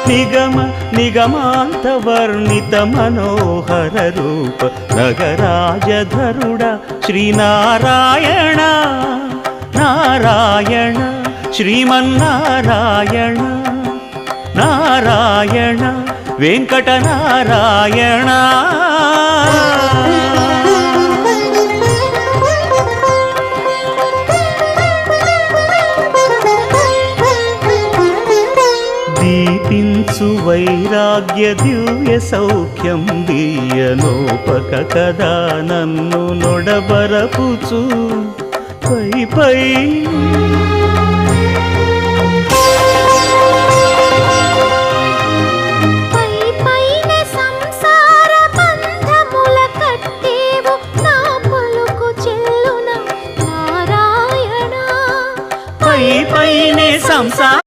నిగమ నిగమాంత వర్ణిత మనోహర రూప నగరాజధరుడ శ్రీనారాయణ నారాయణ శ్రీమన్నారాయణ నారాయణ వెంకటనారాయణ. దీపించు వైరాగ్య దివ్య సౌఖ్యం దీయనోపక కదా నన్ను నొడబరపుచు పై పై